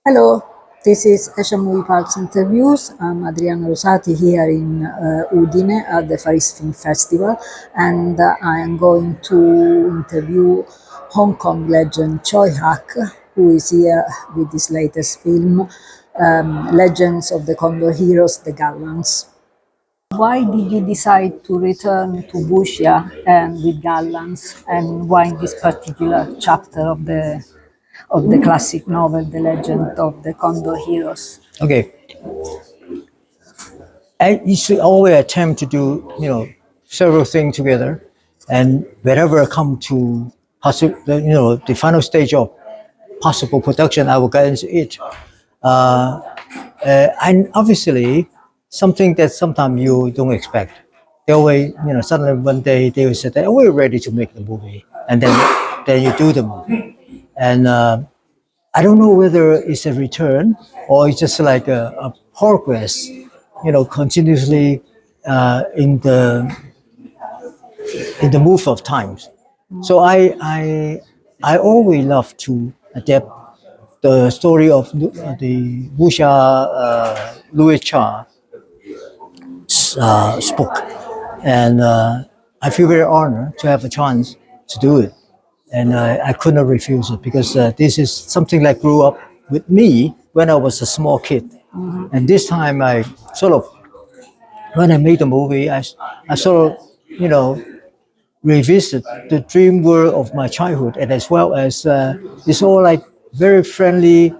Hello, this is Asia Movie Parks Interviews. I'm Adriana Rosati here in Udine at the Far East Film Festival, and I am going to interview Hong Kong legend Tsui Hark, who is here with his latest film, Legends of the Condor Heroes, the Gallants. Why did you decide to return to Busia and with Gallants, and why this particular chapter of the classic novel, The Legend of the Condor Heroes? Okay, I used to always attempt to do, several things together, and whenever I come to the final stage of possible production, I will get into it. And obviously, something that sometimes you don't expect. They always, suddenly one day they will say that, oh, we're ready to make the movie, and then you do the movie, and I don't know whether it's a return or it's just like a progress, continuously in the move of times. So I always love to adapt the story of the Wuxia Louis Cha spoke, and I feel very honored to have a chance to do it, and I could not refuse it because this is something that grew up with me when I was a small kid, and this time I sort of when I made the movie, I sort of revisit the dream world of my childhood, and as well as it's all like very friendly,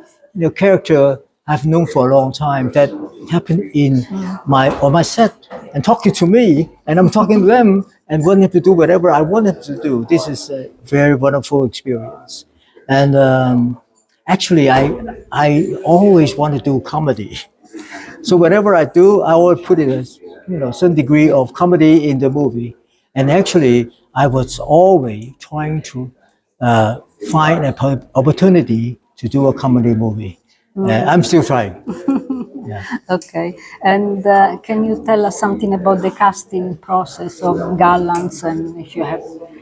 character I've known for a long time that happened in my set and talking to me, and I'm talking to them and wanting to do whatever I wanted to do. This is a very wonderful experience, and actually, I always want to do comedy. So whenever I do, I will put in a some degree of comedy in the movie. And actually, I was always trying to find an opportunity to do a comedy movie. I'm still trying. Yeah. Okay, and can you tell us something about the casting process of Gallants, and if you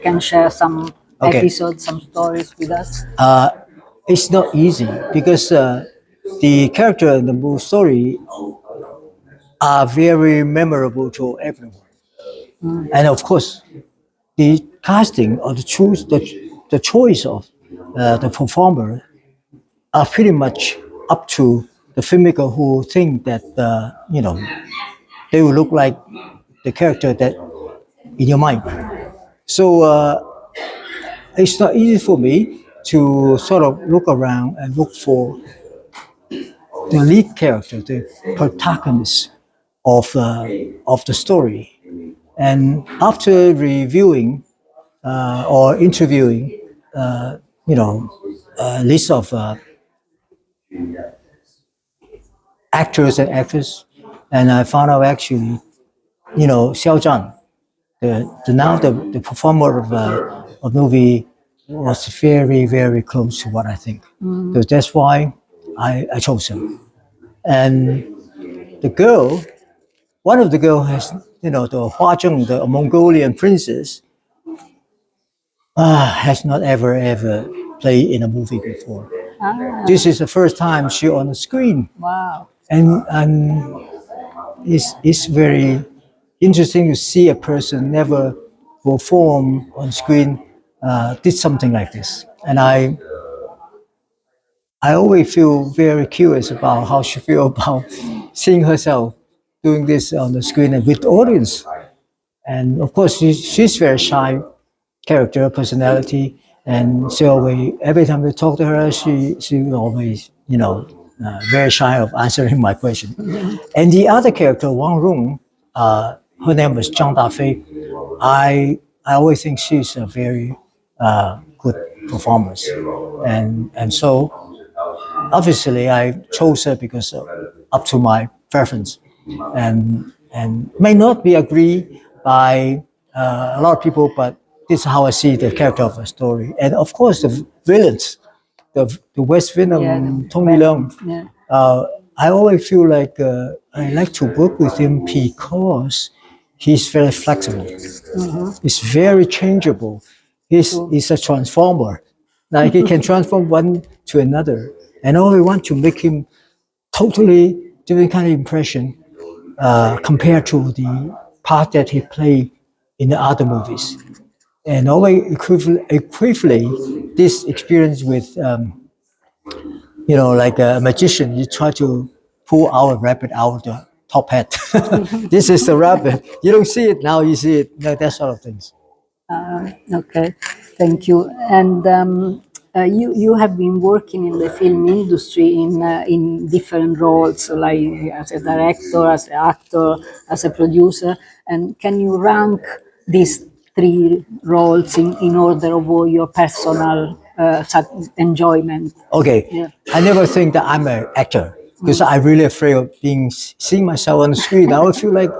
can share some Okay. episodes, some stories with us? It's not easy because the character and the movie story are very memorable to everyone. And of course, the casting or the choice of the performer are pretty much up to the filmmaker who think that they will look like the character that in your mind. So it's not easy for me to sort of look around and look for the lead character, the protagonist of the story. And after reviewing or interviewing, you know, a list of actors and actresses, and I found out actually, Xiao Zhang, the performer of movie, was very very close to what I think. So that's why I chose him. And the girl, one of the girl has, the Hua Zheng, the Mongolian princess, has not ever played in a movie before. Ah, This is the first time she on the screen, wow. and it's very interesting to see a person never perform on screen did something like this. And I always feel very curious about how she feel about seeing herself doing this on the screen and with the audience. And of course, she's very shy character, personality, and she always, every time we talk to her, she always, very shy of answering my question. And the other character, Wang Rong, her name was Zhang Dafei. I always think she's a very good performance, and so obviously I chose her because up to my preference, and may not be agreed by a lot of people, but this is how I see the character of a story. And of course, the villains, the West Vietnam, Yeah, Tony Leung. yeah. I always feel like I like to work with him because he's very flexible. He's very changeable. He's a transformer. Like he can transform one to another. and I always want to make him totally different kind of impression compared to the part that he played in the other movies. And always equivalently, this experience with like a magician, you try to pull out a rabbit out of the top hat. This is the rabbit. You don't see it now, you see it. No, that sort of things. Okay, thank you. And you have been working in the film industry in different roles, like as a director, as an actor, as a producer. And can you rank these three roles in order of all your personal enjoyment? Okay, Yeah. I never think that I'm an actor because I'm really afraid of seeing myself on the screen. I would feel like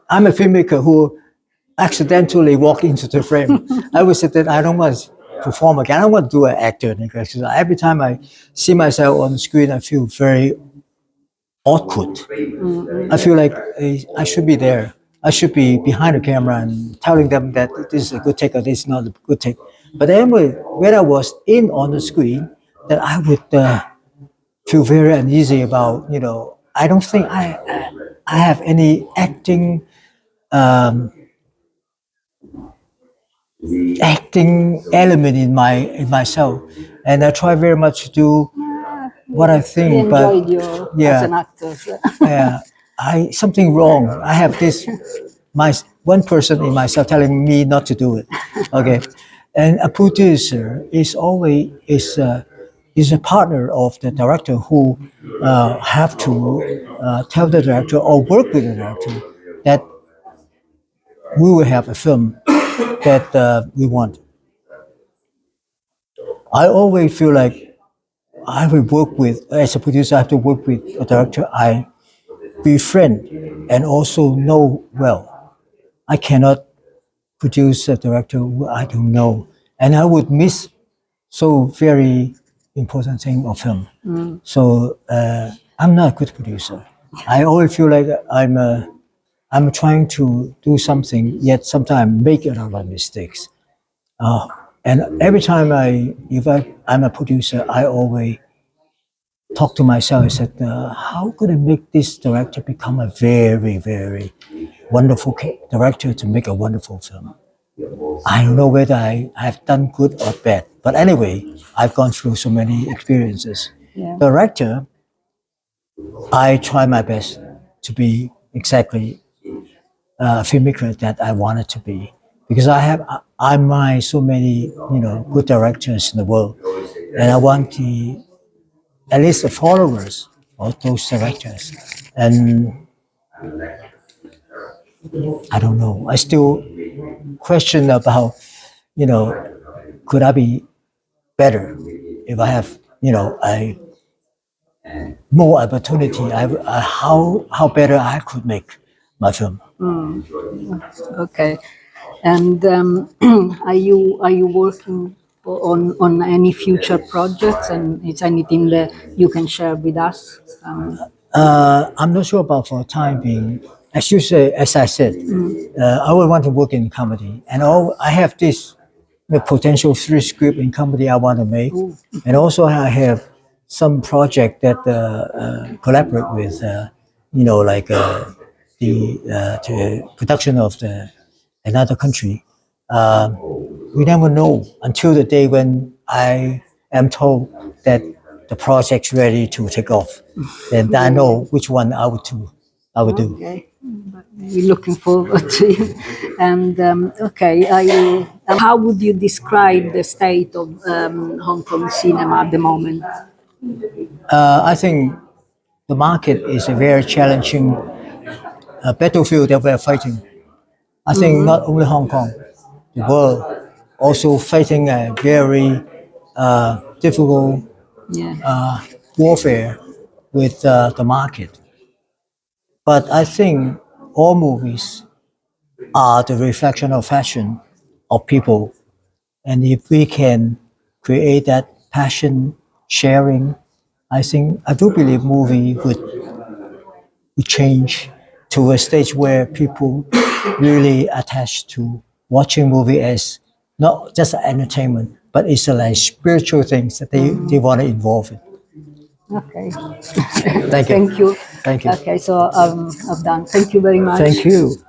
I'm a filmmaker who accidentally walk into the frame. I would say that I don't want to perform again. I don't want to do an actor because every time I see myself on the screen, I feel very awkward. I feel like I should be there. I should be behind the camera and telling them that this is a good take or this is not a good take. But anyway, when I was in on the screen, that I would feel very uneasy about. I don't think I have any acting element in myself, and I try very much to do what I We think. But enjoyed you as yeah, an actor. yeah, I something wrong. I have this my one person in myself telling me not to do it. Okay, and a producer is a partner of the director who have to tell the director or work with the director that we will have a film that we want. I always feel like I will work with, as a producer, I have to work with a director I befriend and also know well. I cannot produce a director who I don't know. And I would miss so very important thing of him. So I'm not a good producer. I always feel like I'm trying to do something, yet sometimes make a lot of mistakes. And every time I'm a producer, I always talk to myself. I said, how could I make this director become a very, very wonderful director to make a wonderful film? I don't know whether I have done good or bad, but anyway, I've gone through so many experiences. Yeah. Director, I try my best to be exactly a filmmaker that I wanted to be, because I admire so many good directors in the world, and I want at least the followers of those directors. And I don't know. I still question about you know could I be better if I have a more opportunity. How better I could make my film. Okay. And are you working on any future projects? And is anything that you can share with us? I'm not sure about for the time being. As I said, I would want to work in comedy, and I have this potential three script in comedy I want to make, and also I have some project that collaborate with, like the production of the another country. Uh, we never know until the day when I am told that the project's ready to take off. Then I know which one I would do. I would do. Okay. We're looking forward to it. And okay, how would you describe the state of Hong Kong cinema at the moment? I think the market is a very challenging battlefield that we're fighting. I think not only Hong Kong, the world also fighting a very difficult Yeah. warfare with the market. But I think all movies are the reflection of fashion of people. And if we can create that passion sharing, I do believe movie would change to a stage where people really attach to watching movie as not just entertainment, but it's like spiritual things that they want to involve in. Okay. Thank you. Thank you. Thank you. Okay, so I've done. Thank you very much. Thank you.